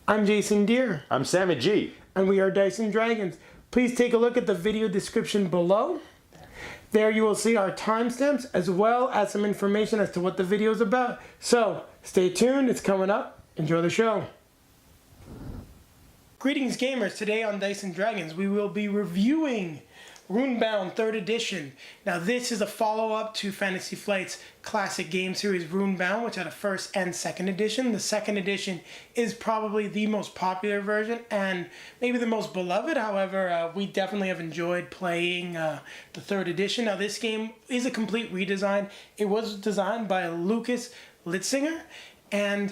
I'm Jason Deere. I'm Sammy G. And we are Dice and Dragons. Please take a look at the video description below. There you will see our timestamps as well as some information as to what the video is about. So stay tuned, it's coming up. Enjoy the show. Greetings gamers, today on Dice and Dragons we will be reviewing Runebound 3rd Edition. Now this is a follow-up to Fantasy Flight's classic game series Runebound, which had a 1st and 2nd edition. The 2nd edition is probably the most popular version and maybe the most beloved. However, we definitely have enjoyed playing the 3rd edition. Now this game is a complete redesign. It was designed by Lucas Litzinger, and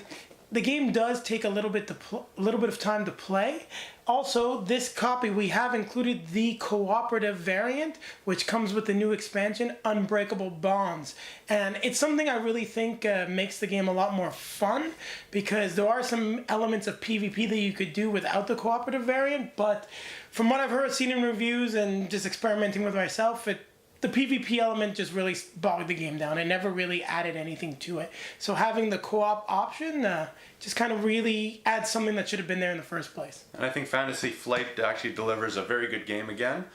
the game does take a little bit of time to play. Also, this copy we have included the cooperative variant, which comes with the new expansion, Unbreakable Bonds. And it's something I really think makes the game a lot more fun, because there are some elements of PvP that you could do without the cooperative variant, but from what I've heard, seen in reviews, and just experimenting with myself, the PvP element just really bogged the game down. It never really added anything to it. So having the co-op option just kind of really adds something that should have been there in the first place. And I think Fantasy Flight actually delivers a very good game again.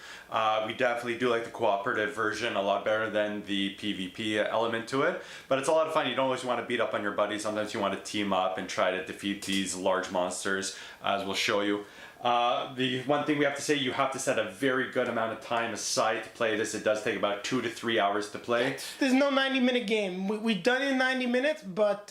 We definitely do like the cooperative version a lot better than the PvP element to it. But it's a lot of fun. You don't always want to beat up on your buddies. Sometimes you want to team up and try to defeat these large monsters, as we'll show you. The one thing we have to say, you have to set a very good amount of time aside to play this. It does take about 2 to 3 hours to play. There's no 90-minute game. We've done it in 90 minutes, but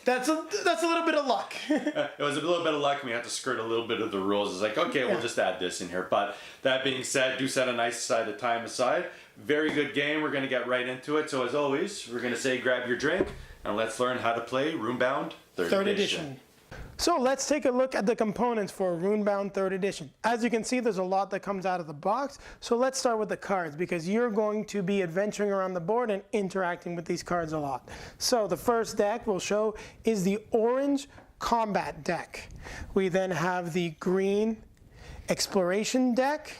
that's a little bit of luck. It was a little bit of luck, and we had to skirt a little bit of the rules. It's like, okay, we'll just add this in here. But that being said, do set a nice side of time aside. Very good game. We're going to get right into it. So as always, we're going to say grab your drink, and let's learn how to play Runebound 3rd Edition. So let's take a look at the components for Runebound 3rd Edition. As you can see, there's a lot that comes out of the box. So let's start with the cards, because you're going to be adventuring around the board and interacting with these cards a lot. So the first deck we'll show is the orange combat deck. We then have the green exploration deck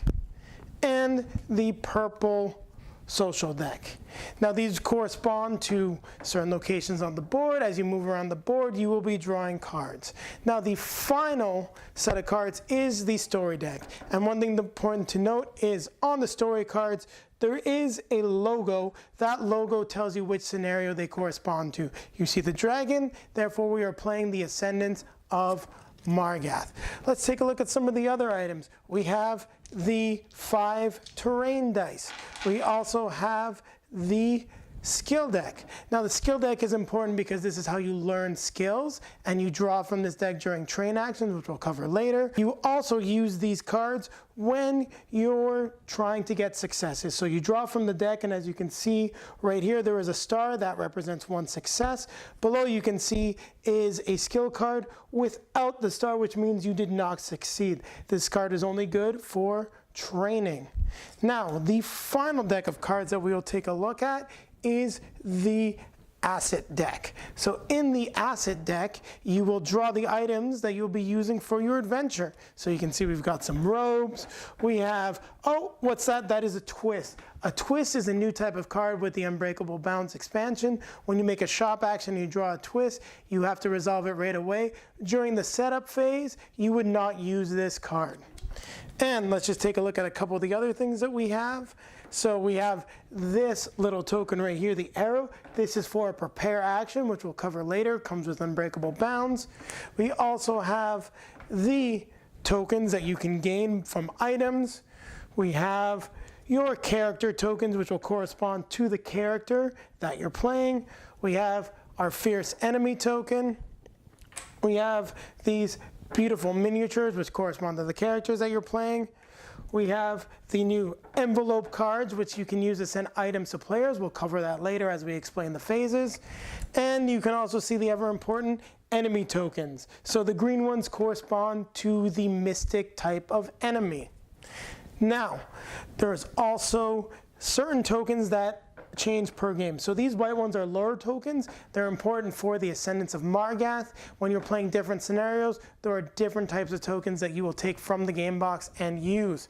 and the purple social deck. Now these correspond to certain locations on the board. As you move around the board, you will be drawing cards. Now the final set of cards is the story deck. And one thing important to note is on the story cards, there is a logo. That logo tells you which scenario they correspond to. You see the dragon, therefore we are playing the Ascendants of Margath. Let's take a look at some of the other items. We have the 5 terrain dice. We also have the skill deck. Now the skill deck is important because this is how you learn skills, and you draw from this deck during train actions, which we'll cover later. You also use these cards when you're trying to get successes. So you draw from the deck, and as you can see right here, there is a star that represents 1 success. Below you can see is a skill card without the star, which means you did not succeed. This card is only good for training. Now the final deck of cards that we will take a look at is the asset deck. So in the asset deck, you will draw the items that you'll be using for your adventure. So you can see we've got some robes. We have, oh, what's that? That is a twist. A twist is a new type of card with the Unbreakable Bounds expansion. When you make a shop action and you draw a twist, you have to resolve it right away. During the setup phase, you would not use this card. And let's just take a look at a couple of the other things that we have. So we have this little token right here, the arrow. This is for a prepare action, which we'll cover later. Comes with Unbreakable Bounds. We also have the tokens that you can gain from items. We have your character tokens, which will correspond to the character that you're playing. We have our fierce enemy token. We have these beautiful miniatures, which correspond to the characters that you're playing. We have the new envelope cards, which you can use to send items to players. We'll cover that later as we explain the phases. And you can also see the ever important enemy tokens. So the green ones correspond to the mystic type of enemy. Now, there's also certain tokens that change per game. So these white ones are lore tokens. They're important for the Ascendants of Margath. When you're playing different scenarios, there are different types of tokens that you will take from the game box and use.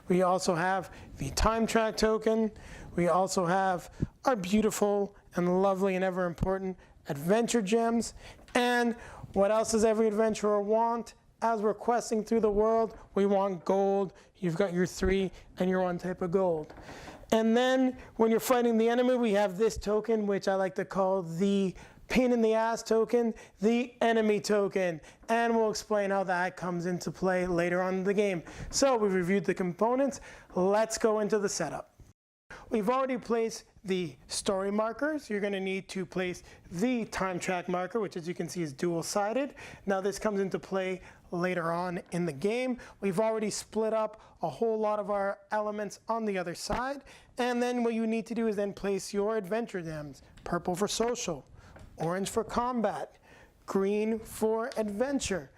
We also have the time track token. We also have our beautiful and lovely and ever important adventure gems. And what else does every adventurer want? As we're questing through the world, we want gold. You've got your 3 and your 1 type of gold. And then when you're fighting the enemy, we have this token, which I like to call the pain in the ass token, the enemy token. And we'll explain how that comes into play later on in the game. So we've reviewed the components. Let's go into the setup. We've already placed the story markers. You're going to need to place the time track marker, which as you can see is dual-sided. Now this comes into play later on in the game. We've already split up a whole lot of our elements on the other side. And then what you need to do is then place your adventure gems. Purple for social, orange for combat, green for adventure.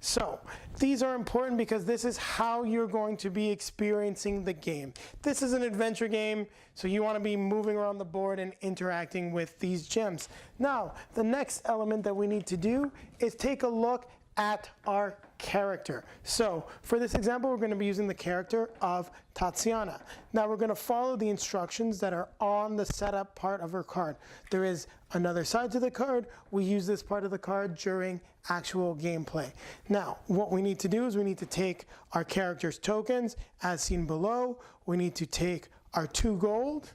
So these are important because this is how you're going to be experiencing the game. This is an adventure game, so you want to be moving around the board and interacting with these gems. Now, the next element that we need to do is take a look at our character. So for this example, we're going to be using the character of Tatiana. Now we're going to follow the instructions that are on the setup part of her card. There is another side to the card. We use this part of the card during actual gameplay. Now what we need to do is we need to take our character's tokens as seen below. We need to take our 2 gold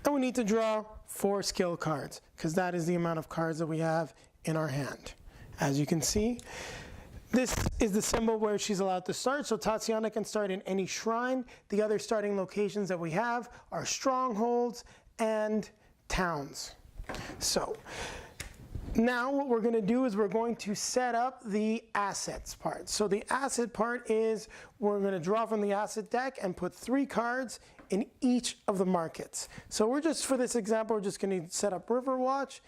and we need to draw 4 skill cards because that is the amount of cards that we have in our hand. As you can see, this is the symbol where she's allowed to start. So Tatiana can start in any shrine. The other starting locations that we have are strongholds and towns. So now what we're going to do is we're going to set up the assets part. So the asset part is we're going to draw from the asset deck and put 3 cards in each of the markets. So we're just, for this example, we're just going to set up Riverwatch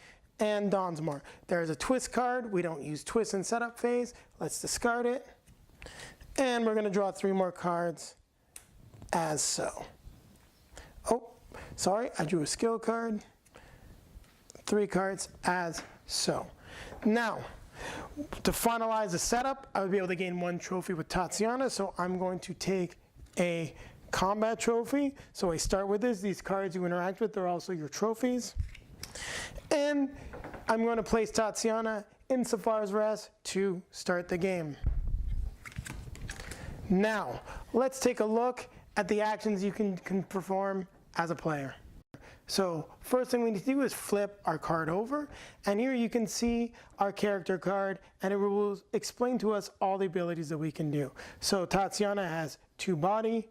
and Dawnsmore. There's a twist card. We don't use twist in setup phase. Let's discard it. And we're going to draw 3 more cards as so. Oh, sorry, I drew a skill card. 3 cards as so. Now, to finalize the setup, I would be able to gain 1 trophy with Tatiana, so I'm going to take a combat trophy. So I start with this. These cards you interact with, they're also your trophies. And I'm going to place Tatiana in Safar's Rest to start the game. Now, let's take a look at the actions you can perform as a player. So first thing we need to do is flip our card over, and here you can see our character card, and it will explain to us all the abilities that we can do. So Tatiana has 2 body,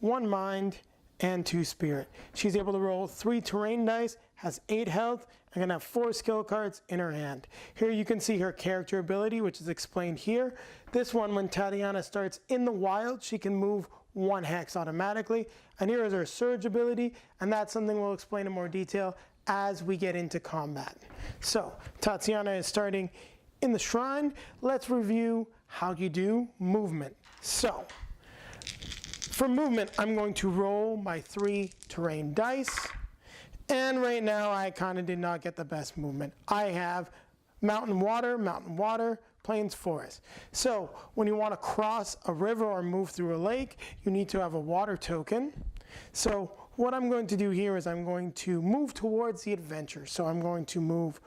1 mind, and 2 spirit. She's able to roll 3 terrain dice, has 8 health, and gonna have 4 skill cards in her hand. Here you can see her character ability, which is explained here. This one, when Tatiana starts in the wild, she can move 1 hex automatically. And here is her surge ability, and that's something we'll explain in more detail as we get into combat. So Tatiana is starting in the shrine. Let's review how you do movement. So for movement, I'm going to roll my 3 terrain dice. And right now, I kind of did not get the best movement. I have mountain, water, plains, forest. So when you want to cross a river or move through a lake, you need to have a water token. So what I'm going to do here is I'm going to move towards the adventure. So I'm going to move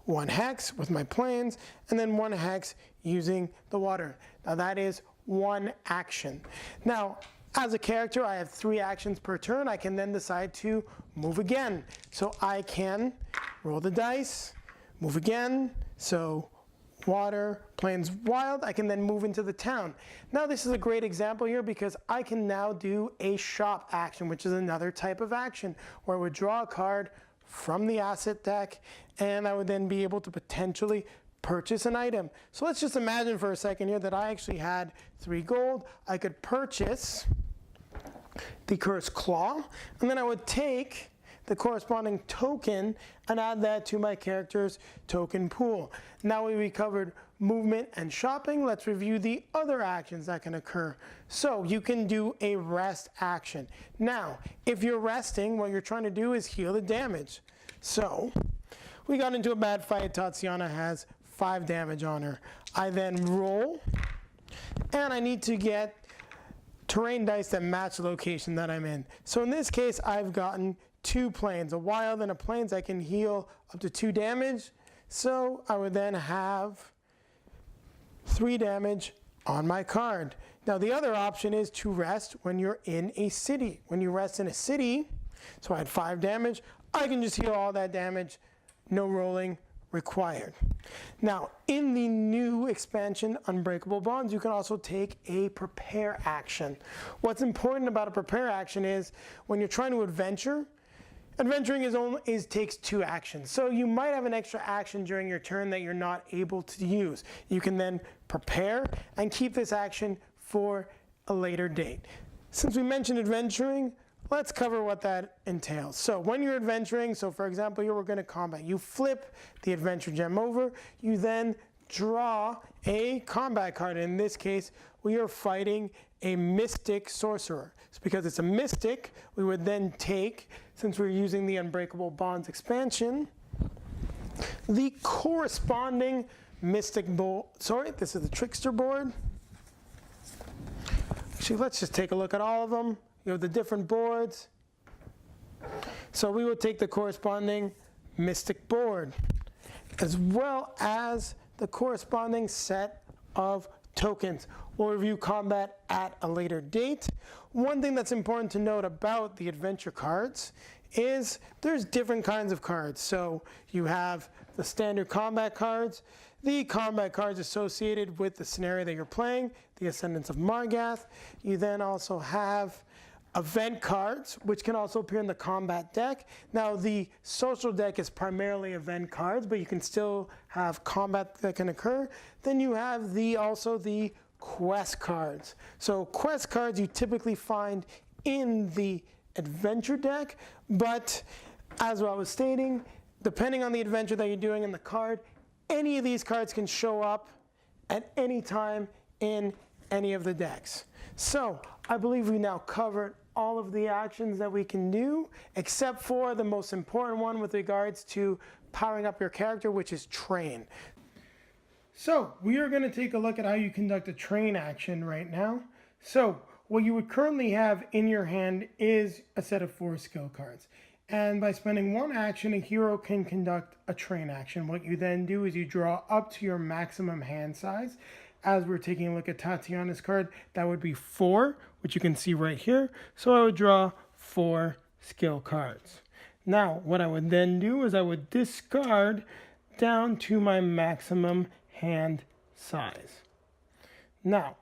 1 hex with my plains, and then 1 hex using the water. Now that is 1 action. Now, as a character, I have 3 actions per turn. I can then decide to move again. So I can roll the dice, move again. So water, plains, wild. I can then move into the town. Now this is a great example here because I can now do a shop action, which is another type of action where I would draw a card from the asset deck and I would then be able to potentially purchase an item. So let's just imagine for a second here that I actually had 3 gold. I could purchase the Cursed Claw, and then I would take the corresponding token and add that to my character's token pool. Now we covered movement and shopping. Let's review the other actions that can occur. So you can do a rest action. Now, if you're resting, what you're trying to do is heal the damage. So we got into a bad fight. Tatiana has 5 damage on her. I then roll, and I need to get terrain dice that match the location that I'm in. So in this case, I've gotten 2 plains, a wild and a plains. I can heal up to 2 damage. So I would then have 3 damage on my card. Now the other option is to rest when you're in a city. When you rest in a city, so I had 5 damage, I can just heal all that damage, no rolling required. Now in the new expansion Unbreakable Bonds, you can also take a prepare action. What's important about a prepare action is when you're trying to adventure, adventuring takes 2 actions. So you might have an extra action during your turn that you're not able to use. You can then prepare and keep this action for a later date. Since we mentioned adventuring, let's cover what that entails. So when you're adventuring, so for example, you were going to combat, you flip the adventure gem over, you then draw a combat card. In this case, we are fighting a mystic sorcerer. So because it's a mystic, we would then take, since we're using the Unbreakable Bonds expansion, the corresponding mystic board. Sorry, this is the trickster board. Actually, let's just take a look at all of them. You have the different boards. So we would take the corresponding mystic board, as well as the corresponding set of tokens. We'll review combat at a later date. One thing that's important to note about the adventure cards is there's different kinds of cards. So you have the standard combat cards, the combat cards associated with the scenario that you're playing, the Ascendants of Margath. You then also have event cards, which can also appear in the combat deck. Now the social deck is primarily event cards, but you can still have combat that can occur. Then you have also the quest cards. So quest cards you typically find in the adventure deck, but as I was stating, depending on the adventure that you're doing in the card, any of these cards can show up at any time in any of the decks. So I believe we now covered all of the actions that we can do, except for the most important one with regards to powering up your character, which is train. So we are going to take a look at how you conduct a train action right now. So what you would currently have in your hand is a set of 4 skill cards. And by spending 1 action, a hero can conduct a train action. What you then do is you draw up to your maximum hand size. As we're taking a look at Tatiana's card, that would be 4, which you can see right here. So I would draw 4 skill cards. Now, what I would then do is I would discard down to my maximum hand size. Now,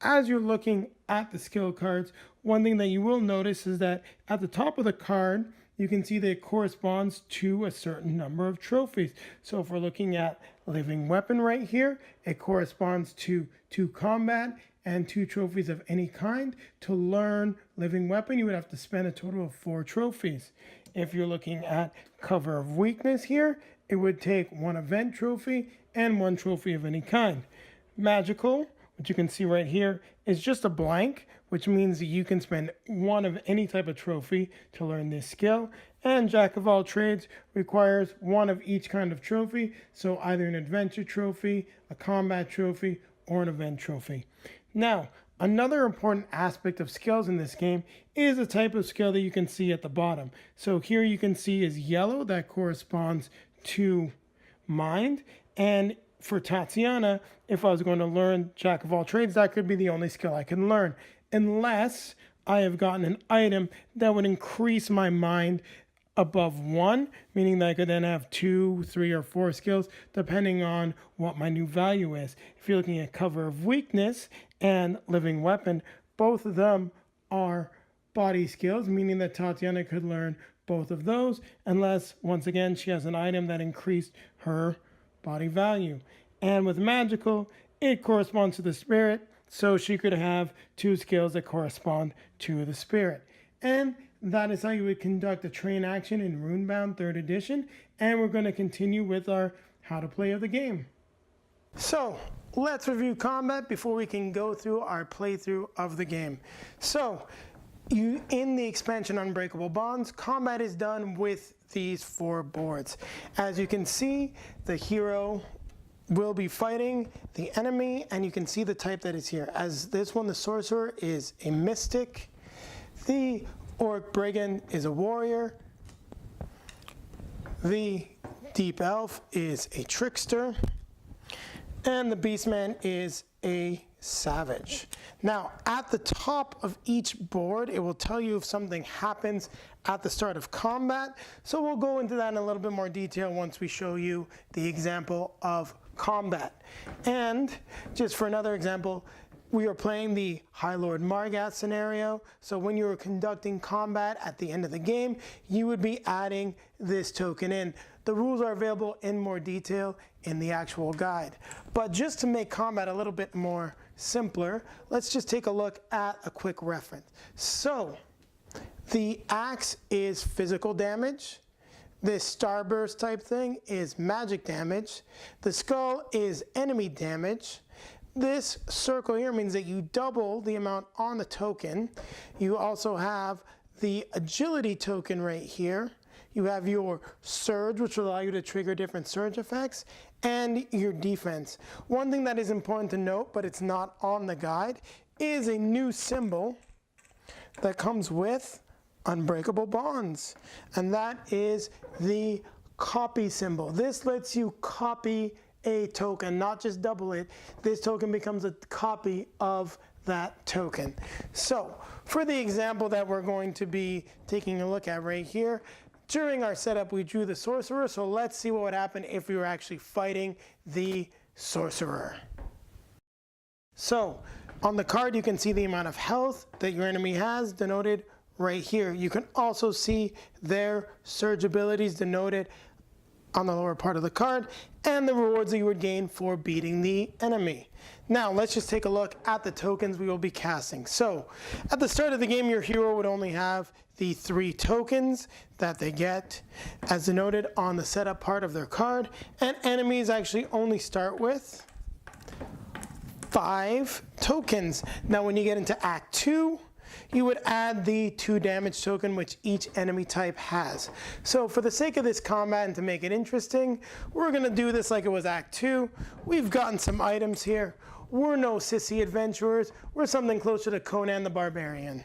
as you're looking at the skill cards, one thing that you will notice is that at the top of the card, you can see that it corresponds to a certain number of trophies. So if we're looking at living weapon right here, it corresponds to 2 combat and 2 trophies of any kind. To learn living weapon, you would have to spend a total of 4 trophies. If you're looking at cover of weakness here, it would take 1 event trophy and 1 trophy of any kind. Magical, which you can see right here, is just a blank, which means that you can spend 1 of any type of trophy to learn this skill. And Jack of all trades requires 1 of each kind of trophy, so either an adventure trophy, a combat trophy, or an event trophy. Now, another important aspect of skills in this game is the type of skill that you can see at the bottom. So here you can see is yellow, that corresponds to mind, and for Tatiana, if I was going to learn Jack of all trades, that could be the only skill I can learn, unless I have gotten an item that would increase my mind above 1, meaning that I could then have 2, 3, or 4 skills, depending on what my new value is. If you're looking at cover of weakness and living weapon, both of them are body skills, meaning that Tatiana could learn both of those, unless, once again, she has an item that increased her body value. And with magical, it corresponds to the spirit, so she could have 2 skills that correspond to the spirit. And that is how you would conduct a train action in Runebound 3rd edition, and we're going to continue with our how to play of the game. So let's review combat before we can go through our playthrough of the game. So in the expansion Unbreakable Bonds, combat is done with these 4 boards. As you can see, the hero will be fighting the enemy, and you can see the type that is here. As this one, the sorcerer, is a mystic. The orc brigand is a warrior. The Deep Elf is a trickster, and the Beastman is a savage. Now, at the top of each board, it will tell you if something happens at the start of combat. So we'll go into that in a little bit more detail once we show you the example of combat. And just for another example, we are playing the High Lord Margat scenario. So when you're conducting combat at the end of the game, you would be adding this token in. The rules are available in more detail in the actual guide. But just to make combat a little bit more simpler, let's just take a look at a quick reference. So the axe is physical damage. This starburst type thing is magic damage. The skull is enemy damage. This circle here means that you double the amount on the token. You also have the agility token right here. You have your surge, which will allow you to trigger different surge effects, and your defense. One thing that is important to note, but it's not on the guide, is a new symbol that comes with Unbreakable bonds, and that is the copy symbol. This lets you copy a token, not just double it. This token becomes a copy of that token. So for the example that we're going to be taking a look at right here, during our setup we drew the sorcerer, so let's see what would happen if we were actually fighting the sorcerer. So on the card you can see the amount of health that your enemy has denoted right here. You can also see their surge abilities denoted on the lower part of the card, and the rewards that you would gain for beating the enemy. Now let's just take a look at the tokens we will be casting. So at the start of the game, your hero would only have the 3 tokens that they get as denoted on the setup part of their card, and enemies actually only start with 5 tokens. Now when you get into Act 2, you would add the 2 damage token which each enemy type has. So for the sake of this combat and to make it interesting, we're going to do this like it was Act 2. We've gotten some items here. We're no sissy adventurers. We're something closer to Conan the Barbarian.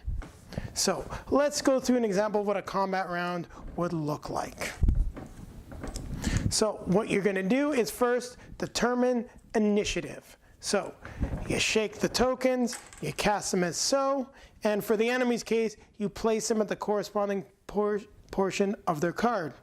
So let's go through an example of what a combat round would look like. So what you're going to do is first determine initiative. So you shake the tokens, you cast them as so, and for the enemy's case, you place them at the corresponding portion of their card.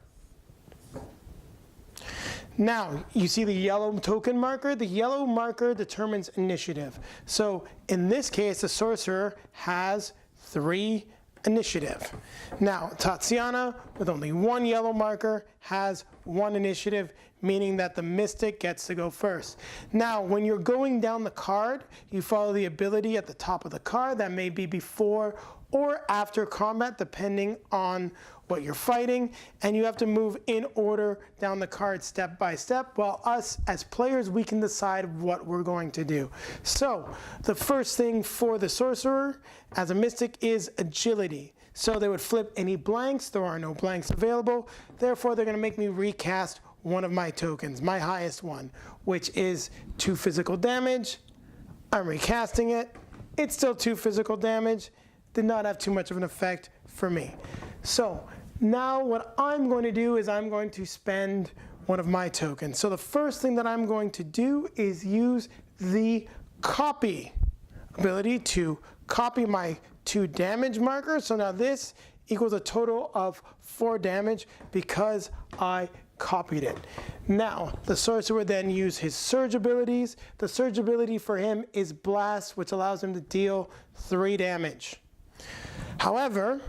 Now, you see the yellow token marker? The yellow marker determines initiative. So in this case, the sorcerer has 3 initiative. Now, Tatiana, with only 1 yellow marker, has 1 initiative, meaning that the mystic gets to go first. Now, when you're going down the card, you follow the ability at the top of the card. That may be before or after combat, depending on what you're fighting, and you have to move in order down the card step by step, while us as players, we can decide what we're going to do. So the first thing for the sorcerer as a mystic is agility. So they would flip any blanks. There are no blanks available. Therefore, they're going to make me recast one of my tokens, my highest one, which is 2 physical damage. I'm recasting it. It's still 2 physical damage. Did not have too much of an effect for me. So now what I'm going to do is I'm going to spend one of my tokens. So the first thing that I'm going to do is use the copy ability to copy my 2 damage markers. So now this equals a total of 4 damage because I copied it. Now the sorcerer would then use his surge abilities. The surge ability for him is blast, which allows him to deal 3 damage. However,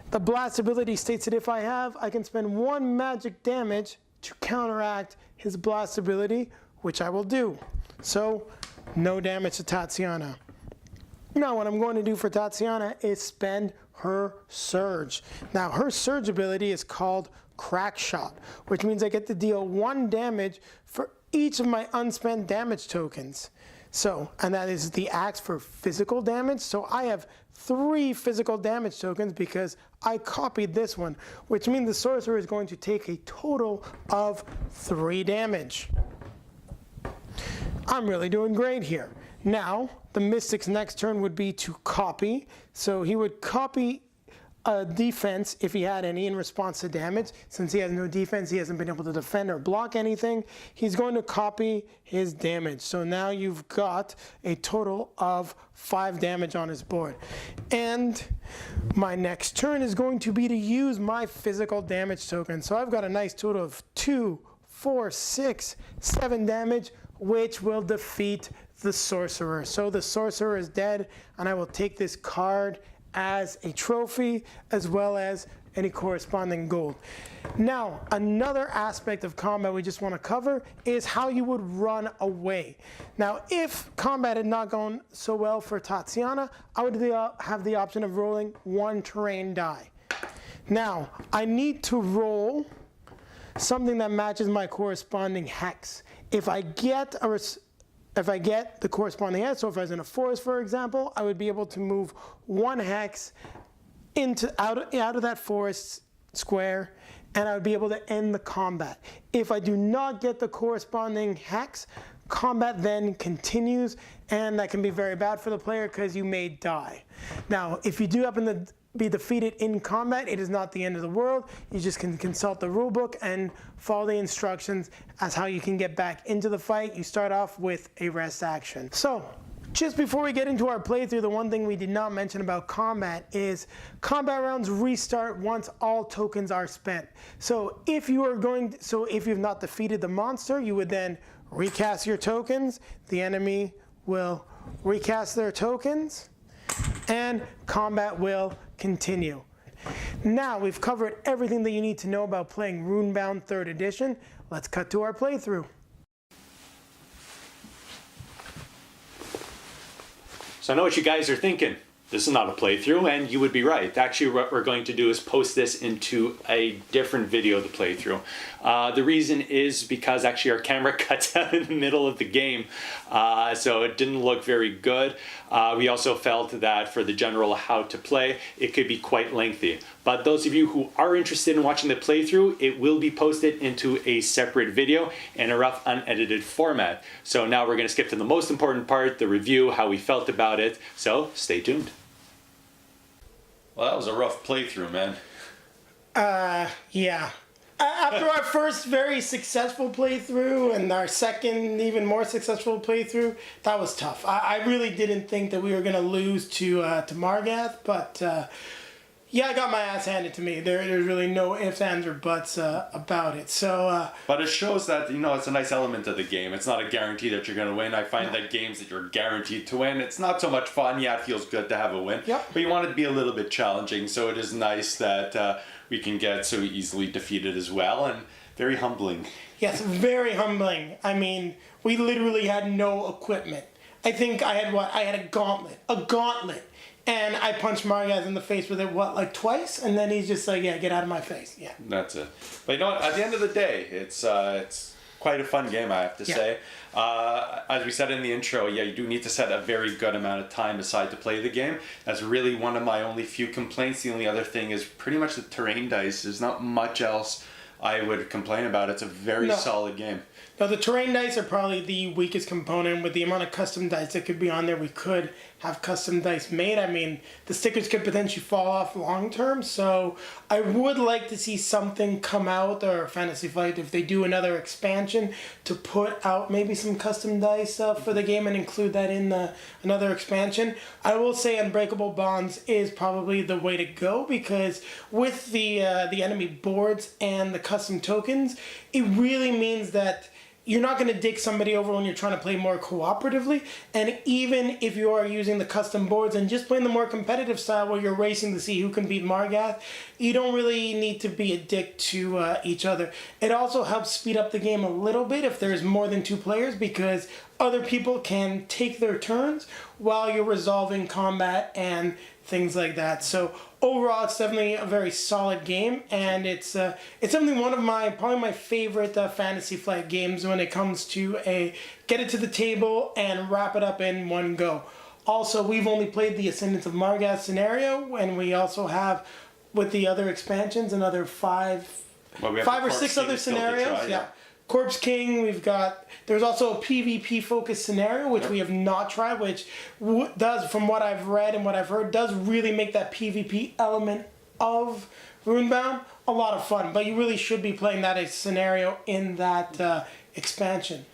the blast ability states that if I can spend 1 magic damage to counteract his blast ability, which I will do. So no damage to Tatiana. Now what I'm going to do for Tatiana is spend her surge. Now her surge ability is called Crack Shot, which means I get to deal 1 damage for each of my unspent damage tokens. So, and that is the axe for physical damage. So I have 3 physical damage tokens because I copied this one, which means the sorcerer is going to take a total of 3 damage. I'm really doing great here. Now, the mystic's next turn would be to copy. So he would copy a defense, if he had any, in response to damage. Since he has no defense, he hasn't been able to defend or block anything. He's going to copy his damage. So now you've got a total of 5 damage on his board. And my next turn is going to be to use my physical damage token. So I've got a nice total of 2, 4, 6, 7 damage, which will defeat the sorcerer. So the sorcerer is dead, and I will take this card as a trophy, as well as any corresponding gold. Now, another aspect of combat we just want to cover is how you would run away. Now, if combat had not gone so well for Tatiana, I would have the option of rolling 1 terrain die. Now, I need to roll something that matches my corresponding hex. If I get the corresponding hex, so if I was in a forest, for example, I would be able to move 1 hex out of that forest square, and I would be able to end the combat. If I do not get the corresponding hex, combat then continues, and that can be very bad for the player because you may die. Now, if you do happen to be defeated in combat, it is not the end of the world. You just can consult the rulebook and follow the instructions as how you can get back into the fight. You start off with a rest action. So, just before we get into our playthrough, the one thing we did not mention about combat is combat rounds restart once all tokens are spent. So if you've not defeated the monster, you would then recast your tokens. The enemy will recast their tokens, and combat will continue. Now we've covered everything that you need to know about playing Runebound 3rd edition. Let's cut to our playthrough. So I know what you guys are thinking. This is not a playthrough, and you would be right. Actually, what we're going to do is post this into a different video to play through. The reason is because actually our camera cuts out in the middle of the game, so it didn't look very good. We also felt that for the general how to play, it could be quite lengthy. But those of you who are interested in watching the playthrough, it will be posted into a separate video in a rough unedited format. So now we're going to skip to the most important part, the review, how we felt about it. So stay tuned. Well, that was a rough playthrough, man. Yeah. After our first very successful playthrough and our second even more successful playthrough, that was tough. I really didn't think that we were going to lose to Margath, but yeah, I got my ass handed to me. There's really no ifs, ands, or buts about it. So, but it shows that, you know, it's a nice element of the game. It's not a guarantee that you're going to win. I find that games that you're guaranteed to win, it's not so much fun. Yeah, it feels good to have a win. Yep. But you want it to be a little bit challenging. So it is nice that we can get so easily defeated as well. And very humbling. Yes, very humbling. I mean, we literally had no equipment. I think I had what? I had a gauntlet. And I punched Margath in the face with it, like twice? And then he's just like, yeah, get out of my face. Yeah. That's it. But you know what? At the end of the day, it's quite a fun game, I have to say. As we said in the intro, yeah, you do need to set a very good amount of time aside to play the game. That's really one of my only few complaints. The only other thing is pretty much the terrain dice. There's not much else I would complain about. It's a very solid game. Now, the terrain dice are probably the weakest component. With the amount of custom dice that could be on there, we could have custom dice made. I mean, the stickers could potentially fall off long term, so I would like to see something come out, or Fantasy Flight, if they do another expansion, to put out maybe some custom dice for the game and include that in another expansion. I will say Unbreakable Bonds is probably the way to go, because with the enemy boards and the custom tokens, it really means that you're not going to dick somebody over when you're trying to play more cooperatively. And even if you are using the custom boards and just playing the more competitive style where you're racing to see who can beat Margath, you don't really need to be a dick to each other. It also helps speed up the game a little bit if there's more than 2 players, because other people can take their turns while you're resolving combat and things like that. So overall, it's definitely a very solid game, and it's definitely one of probably my favorite Fantasy Flight games when it comes to a get it to the table and wrap it up in one go. Also, we've only played the Ascendance of Margath scenario, and we also have, with the other expansions, another 5 or 6 other scenarios. Yeah. Corpse King, there's also a PvP focused scenario, which we have not tried, which does, from what I've read and what I've heard, does really make that PvP element of Runebound, a lot of fun. But you really should be playing that as scenario in that expansion.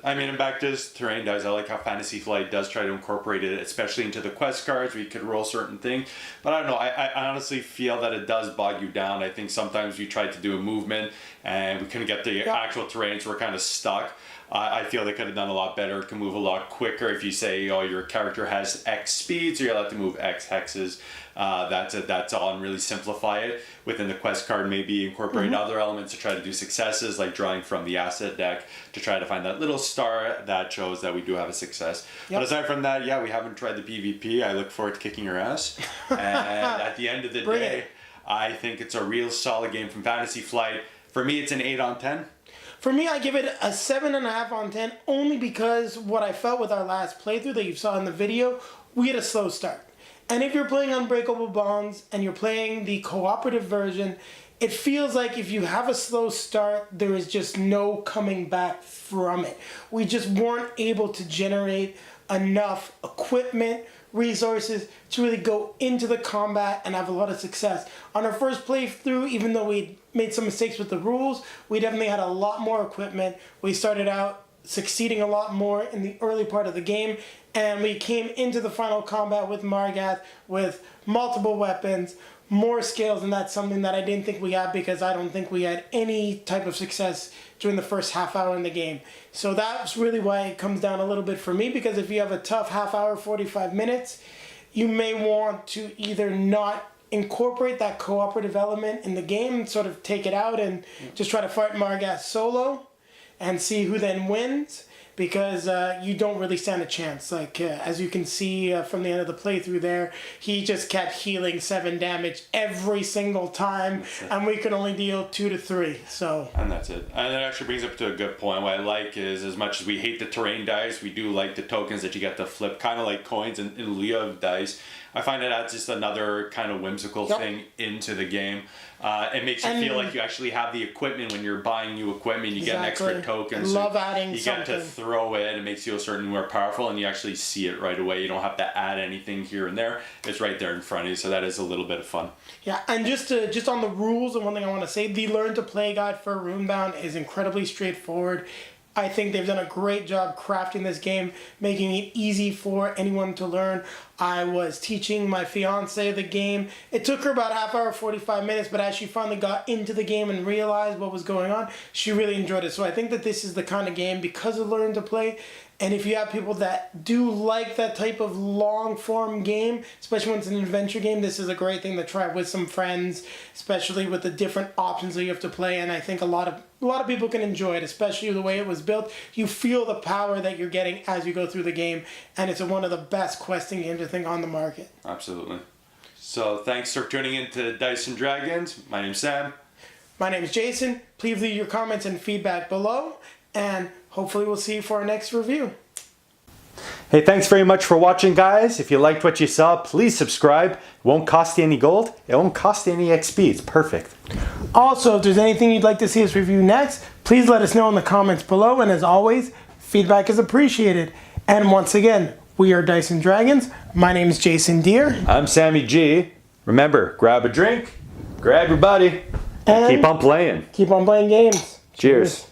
I mean, and back to this terrain dice, I like how Fantasy Flight does try to incorporate it, especially into the quest cards where you could roll certain things. But I don't know, I honestly feel that it does bog you down. I think sometimes we tried to do a movement and we couldn't get the actual terrain, so we're kind of stuck. I feel they could have done a lot better. It can move a lot quicker if you say, oh, your character has X speed, so you're allowed to move X hexes. That's all, and really simplify it. Within the quest card, maybe incorporate other elements to try to do successes, like drawing from the asset deck to try to find that little star that shows that we do have a success. But aside from that, yeah, we haven't tried the PvP. I look forward to kicking your ass. And at the end of the day, I think it's a real solid game from Fantasy Flight. For me, it's an 8 on 10. For me, I give it a 7.5 on 10, only because what I felt with our last playthrough that you saw in the video, we had a slow start. And if you're playing Unbreakable Bonds and you're playing the cooperative version, it feels like if you have a slow start, there is just no coming back from it. We just weren't able to generate enough equipment, resources to really go into the combat and have a lot of success. On our first playthrough, even though we made some mistakes with the rules, we definitely had a lot more equipment. We started out succeeding a lot more in the early part of the game, and we came into the final combat with Margath with multiple weapons, more skills, and that's something that I didn't think we had because I don't think we had any type of success during the first half hour in the game. So that's really why it comes down a little bit for me, because if you have a tough half hour, 45 minutes, you may want to either not incorporate that cooperative element in the game, sort of take it out and just try to fight Margath solo and see who then wins, because you don't really stand a chance. Like, as you can see from the end of the playthrough there, he just kept healing 7 damage every single time, and we could only deal 2 to 3. So. And that's it. And that actually brings up to a good point. What I like is, as much as we hate the terrain dice, we do like the tokens that you get to flip, kind of like coins in lieu of dice. I find that adds just another kind of whimsical thing into the game. It makes you feel like you actually have the equipment when you're buying new equipment. You get an extra token. I love adding something. You get to throw it. It makes you feel certain more powerful, and you actually see it right away. You don't have to add anything here and there. It's right there in front of you, so that is a little bit of fun. Yeah, and just on the rules, and one thing I want to say, the Learn to Play guide for Runebound is incredibly straightforward. I think they've done a great job crafting this game, making it easy for anyone to learn. I was teaching my fiance the game. It took her about half hour, 45 minutes, but as she finally got into the game and realized what was going on, she really enjoyed it. So I think that this is the kind of game, because of Learn to Play, and if you have people that do like that type of long-form game, especially when it's an adventure game, this is a great thing to try with some friends, especially with the different options that you have to play. And I think a lot of people can enjoy it, especially the way it was built. You feel the power that you're getting as you go through the game, and it's one of the best questing games, I think, on the market. Absolutely. So thanks for tuning in to Dice and Dragons. My name's Sam. My name's Jason. Please leave your comments and feedback below, and hopefully we'll see you for our next review. Hey, thanks very much for watching, guys. If you liked what you saw, please subscribe. It won't cost you any gold. It won't cost you any XP. It's perfect. Also, if there's anything you'd like to see us review next, please let us know in the comments below. And as always, feedback is appreciated. And once again, we are Dice and Dragons. My name is Jason Deere. I'm Sammy G. Remember, grab a drink, grab your buddy, and keep on playing. Keep on playing games. Cheers.